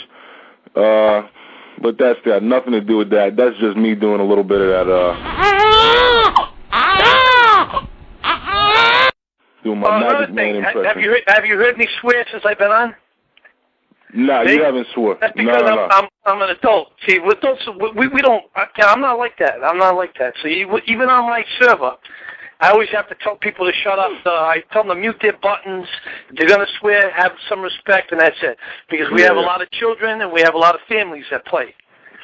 But that's got nothing to do with that. That's just me doing a little bit of that. Doing my Magic Man impression. Have you heard me swear since I've been on? No, you haven't swore. That's because I'm an adult. See, with adults, we don't. I'm not like that. I'm not like that. So even on my server, I always have to tell people to shut up. I tell them to mute their buttons. If they're going to swear, have some respect, and that's it. Because we have a lot of children and we have a lot of families that play.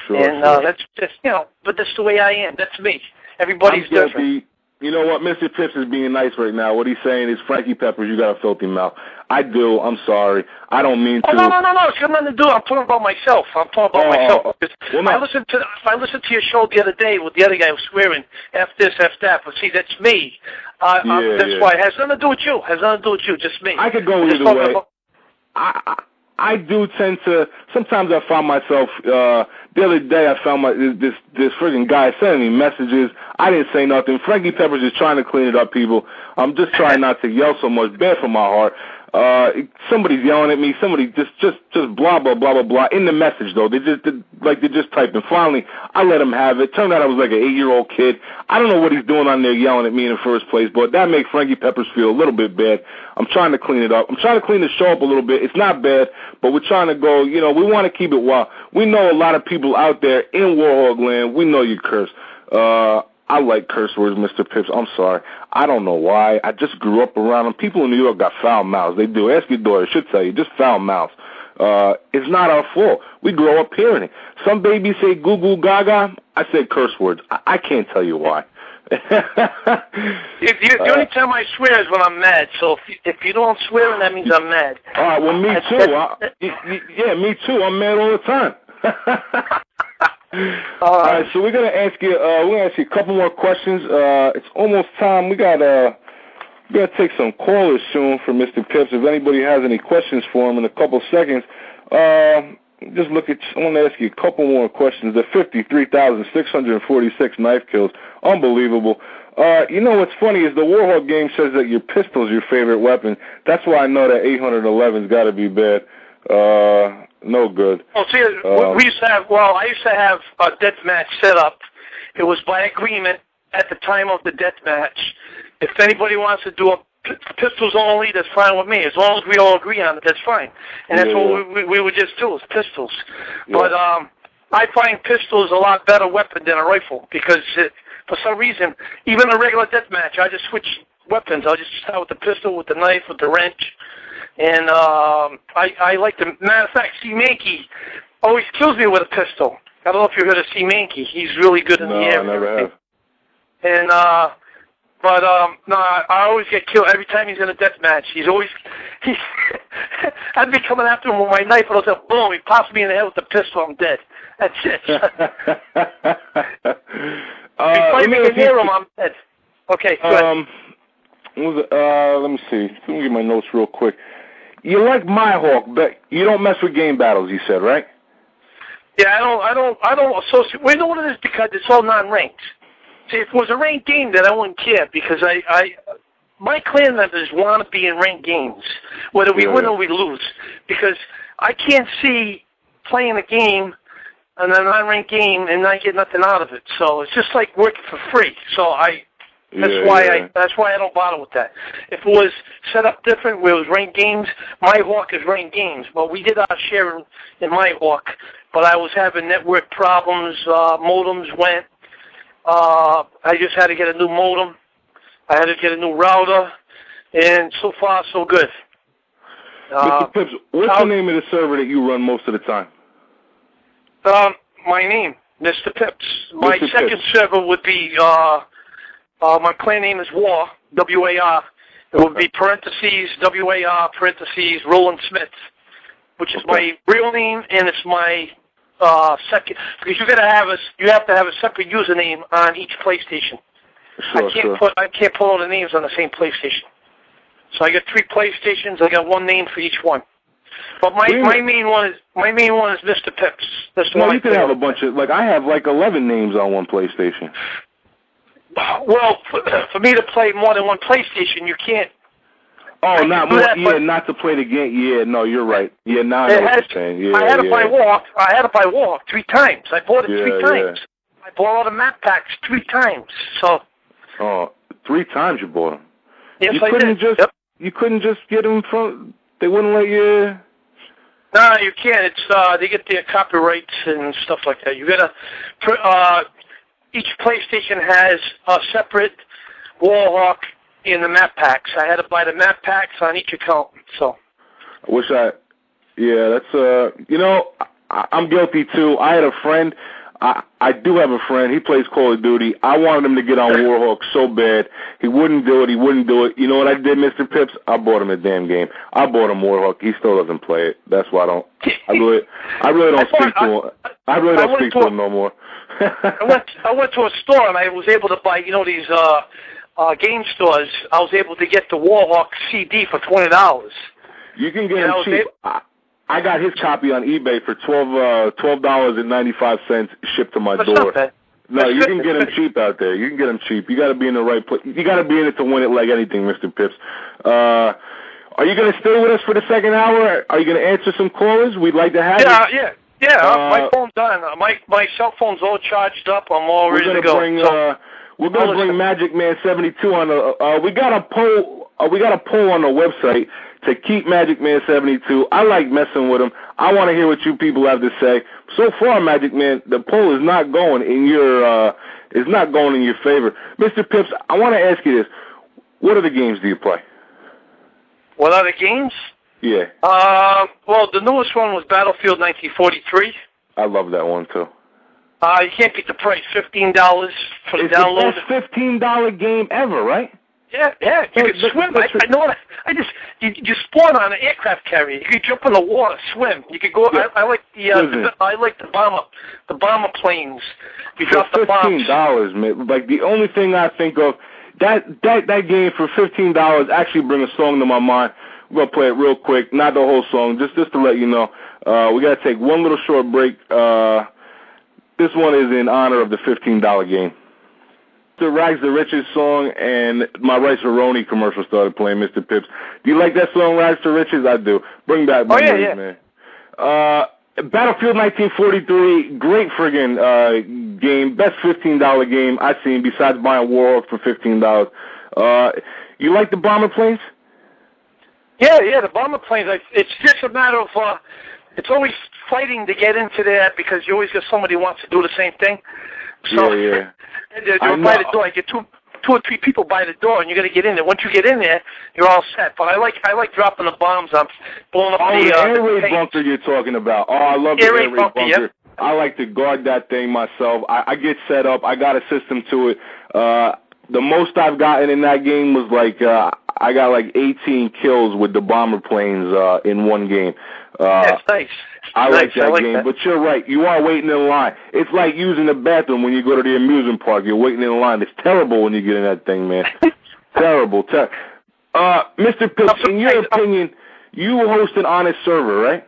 Sure, and that's just, but that's the way I am. That's me. Everybody's different. You know what? Mr. Pips is being nice right now. What he's saying is, Frankie Peppers, you got a filthy mouth. I do. I'm sorry. I don't mean to. No. It's got nothing to do. I'm talking about myself. Myself. Well, no. I listened to your show the other day with the other guy who was swearing, F this, F that. But see, that's me. That's why. It has nothing to do with you. Just me. I could go either way. I do tend to. Sometimes I find myself. The other day, I found this friggin' guy sending me messages. I didn't say nothing. Frankie Peppers is trying to clean it up, people. I'm just trying not to yell so much. Bad for my heart. Somebody's yelling at me. Somebody just blah blah blah blah blah in the message though. They just typed. And finally, I let him have it. Turned out I was like an 8-year-old kid. I don't know what he's doing on there yelling at me in the first place, but that makes Frankie Peppers feel a little bit bad. I'm trying to clean it up. I'm trying to clean the show up a little bit. It's not bad, but we're trying to go. You know, we want to keep it wild. We know a lot of people out there in Warhawk land. We know you curse. I like curse words, Mr. Pips. I'm sorry. I don't know why. I just grew up around them. People in New York got foul mouths. They do. Ask your daughter. She'll tell you. Just foul mouths. It's not our fault. We grow up hearing it. Some babies say goo goo gaga. I say curse words. I can't tell you why. The only time I swear is when I'm mad. So if you don't swear, that means I'm mad. All right. Well, me too. Yeah, me too. I'm mad all the time. All right, so we're gonna ask you. A couple more questions. It's almost time. We gotta take some callers soon for Mr. Pips. If anybody has any questions for him in a couple seconds, just look at. I want to ask you a couple more questions. The 53,646 knife kills, unbelievable. You know what's funny is the Warhawk game says that your pistol's your favorite weapon. That's why I know that 811's got to be bad. No good. Well, see, we used to have. Well, I used to have a death match set up. It was by agreement at the time of the death match. If anybody wants to do a pistols only, that's fine with me. As long as we all agree on it, that's fine. And that's what we would just do is pistols. Yeah. But I find pistols a lot better weapon than a rifle because for some reason, even a regular death match, I just switch weapons. I'll just start with the pistol, with the knife, with the wrench. And I like the, matter of fact, C. Mankey always kills me with a pistol. I don't know if you heard of C. Mankey. He's really good in the air. No, I never have. And, no, I always get killed every time he's in a death match. I'd be coming after him with my knife, and I'll say, boom, he pops me in the head with the pistol, I'm dead. That's it. If I can hear him, I'm dead. Okay, good. Let me see. Let me get my notes real quick. You like Myhawk, but you don't mess with game battles, you said, right? Yeah, I don't associate. We know what it is because it's all non-ranked. See, if it was a ranked game, then I wouldn't care because my clan members want to be in ranked games, whether we win or we lose, because I can't see playing a game, a non-ranked game, and not get nothing out of it. So it's just like working for free. So that's why I don't bother with that. If it was set up different, where it was ranked games, Myhawk is ranked games. Well, we did our share in Myhawk, but I was having network problems. Modems went. I just had to get a new modem. I had to get a new router, and so far so good. Mr. Pips, what's the name of the server that you run most of the time? My name, Mr. Pips. My Mr. second Pips. server would be. My clan name is War, W-A-R. It would be parentheses, W-A-R, parentheses, RolandSmyth, which is my real name, and it's my second, because you have to have a separate username on each PlayStation. Sure, I can't put all the names on the same PlayStation. So I got 3 PlayStations. I got one name for each one. But my main one is Mr. Pips. That's no, you can have a bunch of, like I have like 11 names on one PlayStation. Well, for me to play more than one PlayStation, you can't. Oh, not to play the game. Yeah, no, you're right. Yeah, now I know what you're saying. Yeah, I had to buy Warhawk 3 times. I bought it 3 times. Yeah. I bought all the map packs 3 times. So. Oh, 3 times you bought them. Yes, I did. You couldn't just get them from. They wouldn't let you. No, you can't. It's they get their copyrights and stuff like that. You gotta. Each PlayStation has a separate Warhawk in the map packs. I had to buy the map packs on each account. So. That's I'm guilty too. I had a friend. I do have a friend. He plays Call of Duty. I wanted him to get on Warhawk so bad. He wouldn't do it. You know what I did, Mr. Pips? I bought him the damn game. I bought him Warhawk. He still doesn't play it. That's why I really don't speak to him. I really don't speak to him no more. I went to a store and I was able to buy, these game stores. I was able to get the Warhawk CD for $20. You can get him cheap. I got his copy on eBay for $12.95 shipped to my door. No, you can get him cheap out there. You can get him cheap. You got to be in the right place. You got to be in it to win it like anything, Mr. Pips. Are you going to stay with us for the second hour? Are you going to answer some callers? We'd like to have you. Yeah. My phone's on. My cell phone's all charged up. I'm all ready to go. We're going to bring Magic Man 72 on the. We got a poll. We got a poll on the website to keep Magic Man 72. I like messing with him. I want to hear what you people have to say. So far, Magic Man, the poll is not going in your favor. Mr. Pips, I want to ask you this: what other games do you play? What other games? Yeah. Well, the newest one was Battlefield 1943. I love that one too. You can't beat the price, $15 for the download. It's the best $15 game ever, right? Yeah. You can swim. I know that. You spawn on an aircraft carrier. You can jump in the water, swim. You could go. Yeah. I like the bomber planes. You drop the bombs. $15, man. Like the only thing I think of that game for $15 actually brings a song to my mind. We're gonna play it real quick, not the whole song, just to let you know. We gotta take one little short break. This one is in honor of the $15 game. The Rags to Riches song and my Rice Aroni commercial started playing, Mr. Pips. Do you like that song, Rags to Riches? I do. Bring back memories, man. Battlefield 1943, great friggin' game. Best $15 game I've seen besides buying Warhawk for $15. You like the bomber planes? Yeah, the bomber planes. It's just a matter of, it's always fighting to get into that because you always get somebody who wants to do the same thing. So, yeah. You're by the door. You get two or three people by the door, and you got to get in there. Once you get in there, you're all set. But I like dropping the bombs. I'm blowing up the air raid bunker you're talking about. Oh, I love the air raid bunker. Yep. I like to guard that thing myself. I get set up. I got a system to it. The most I've gotten in that game was like I got like 18 kills with the bomber planes in one game. That's nice. I like that game, but you're right. You are waiting in line. It's like using the bathroom when you go to the amusement park. You're waiting in line. It's terrible when you get in that thing, man. Terrible. Mr. Pips, in your opinion, you host an honest server, right?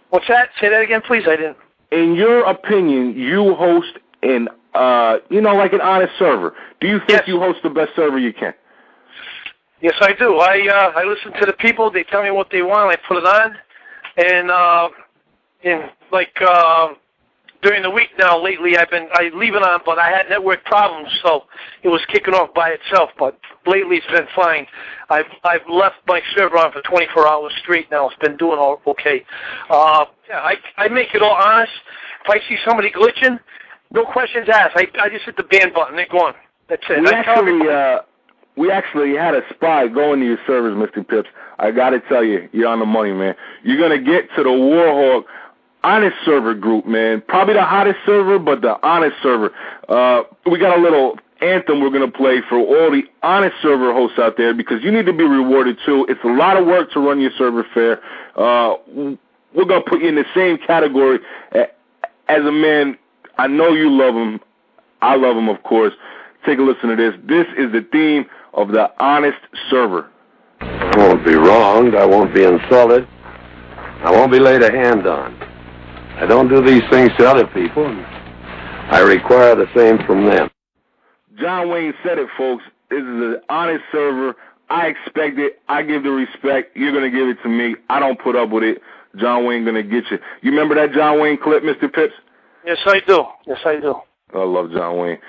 What's that? Say that again, please. I didn't. In your opinion, you host an, like an honest server. Do you think you host the best server you can? Yes, I do. I listen to the people. They tell me what they want. I put it on. And during the week now, lately, I leave it on, but I had network problems, so it was kicking off by itself. But lately, it's been fine. I've left my server on for 24 hours straight now. It's been doing all okay. I make it all honest. If I see somebody glitching, no questions asked. I just hit the ban button. They're gone. That's it. We actually had a spy go into your servers, Mr. Pips. I got to tell you, you're on the money, man. You're going to get to the Warhawk honest server group, man. Probably the hottest server, but the honest server. We got a little anthem we're going to play for all the honest server hosts out there because you need to be rewarded, too. It's a lot of work to run your server fair. We're going to put you in the same category as a man. I know you love him. I love him, of course. Take a listen to this. This is the theme of the honest server. I won't be wronged. I won't be insulted. I won't be laid a hand on. I don't do these things to other people. I require the same from them. John Wayne said it, folks. This is an honest server. I expect it. I give the respect. You're going to give it to me. I don't put up with it. John Wayne going to get you. You remember that John Wayne clip, Mr. Pips? Yes, I do. Yes, I do. I love John Wayne.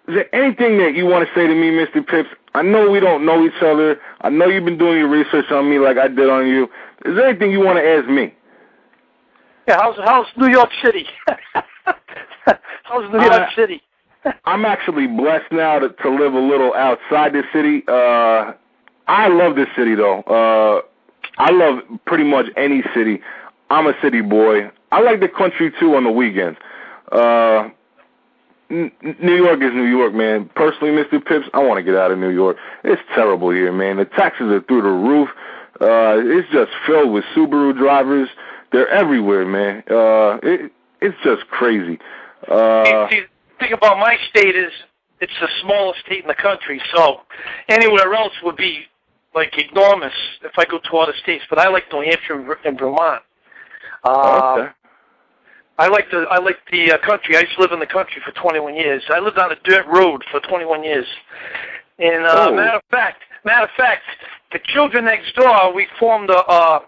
Is there anything that you want to say to me, Mr. Pips? I know we don't know each other. I know you've been doing your research on me like I did on you. Is there anything you want to ask me? Yeah, how's New York City? How's New York City? I'm actually blessed now to live a little outside this city. I love this city, though. I love pretty much any city. I'm a city boy. I like the country too on the weekends. New York is New York, man. Personally, Mr. Pips, I want to get out of New York. It's terrible here, man. The taxes are through the roof. It's just filled with Subaru drivers. They're everywhere, man. It's just crazy. The thing about my state is it's the smallest state in the country, so anywhere else would be like enormous if I go to other states. But I like New Hampshire and Vermont. Okay. I like the country. I used to live in the country for 21 years. I lived on a dirt road for 21 years. And matter of fact, the children next door, we formed a.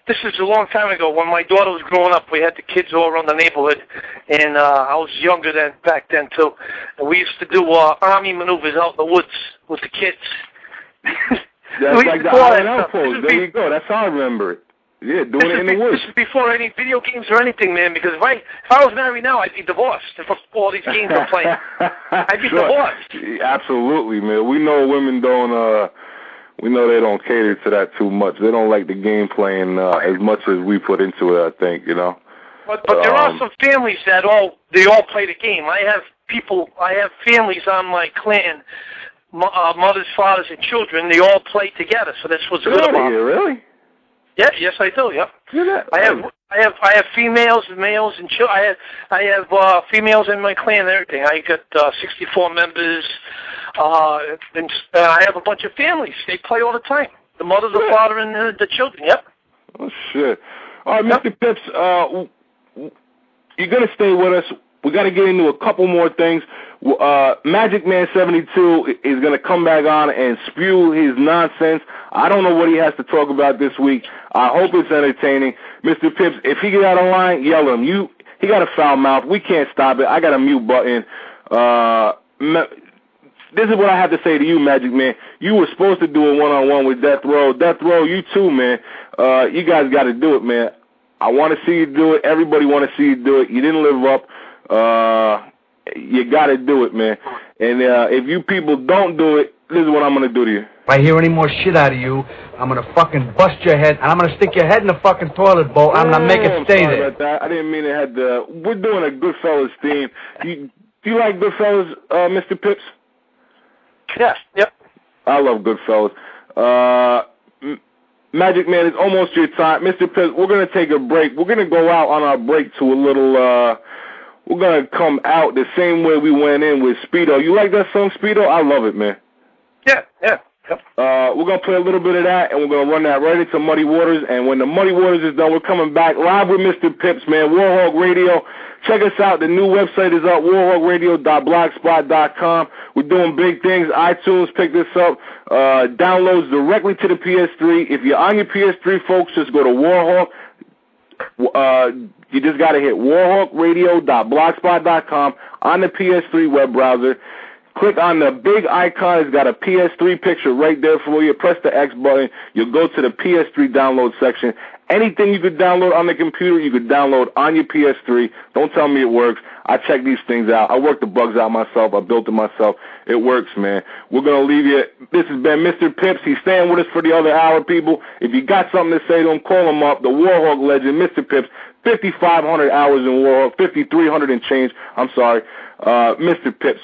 This is a long time ago when my daughter was growing up. We had the kids all around the neighborhood, and I was younger back then too. And we used to do army maneuvers out in the woods with the kids. That's like the INL pose. There you go. That's how I remember it. Yeah, doing it in the woods. This is before any video games or anything, man, because if I was married now, I'd be divorced. If all these games are playing, I'd be divorced. Absolutely, man. We know women don't, we know they don't cater to that too much. They don't like the game playing as much as we put into it, I think, you know. But there are some families that all play the game. I have families on my clan, mothers, fathers, and children. They all play together, so that's what's good about it. Really? Yeah, yes, I do. Yep. I have females and males and children. I have females in my clan and everything. I got 64 members, and I have a bunch of families. They play all the time. The mother, the father, and the children. Yep. Oh shit! All right, Mr. Pips, you're gonna stay with us. We got to get into a couple more things. Magic Man 72 is going to come back on and spew his nonsense. I don't know what he has to talk about this week. I hope it's entertaining. Mr. Pips, if he get out of line, yell at him. He got a foul mouth. We can't stop it. I got a mute button. This is what I have to say to you, Magic Man. You were supposed to do a one-on-one with Death Row. Death Row, you too, man. You guys got to do it, man. I want to see you do it. Everybody want to see you do it. You didn't live up. You gotta do it, man. And if you people don't do it, this is what I'm gonna do to you. If I hear any more shit out of you, I'm gonna fucking bust your head, and I'm gonna stick your head in the fucking toilet bowl. I'm gonna make it stay there. About that. I didn't mean it had the. We're doing a Goodfellas theme. Do you like Goodfellas, Mr. Pips? Yes. Yep. I love Goodfellas. Magic Man, it's almost your time, Mr. Pips. We're gonna take a break. We're gonna go out on our break to a little. We're going to come out the same way we went in with Speedo. You like that song, Speedo? I love it, man. Yeah. Yep. We're going to play a little bit of that, and we're going to run that right into Muddy Waters. And when the Muddy Waters is done, we're coming back live with Mr. Pips, man. WarhawkRadio. Check us out. The new website is up, warhawkradio.blogspot.com. We're doing big things. iTunes, pick this up. Downloads directly to the PS3. If you're on your PS3, folks, just go to Warhawk. You just got to hit warhawkradio.blogspot.com on the PS3 web browser. Click on the big icon. It's got a PS3 picture right there for you. Press the X button. You'll go to the PS3 download section. Anything you could download on the computer, you could download on your PS3. Don't tell me it works. I check these things out. I work the bugs out myself. I built it myself. It works, man. We're going to leave you. This has been Mr. Pips. He's staying with us for the other hour, people. If you got something to say to him, call him up. The Warhawk legend, Mr. Pips. 5,500 hours in Warhawk. 5,300 and change. I'm sorry. Mr. Pips, man.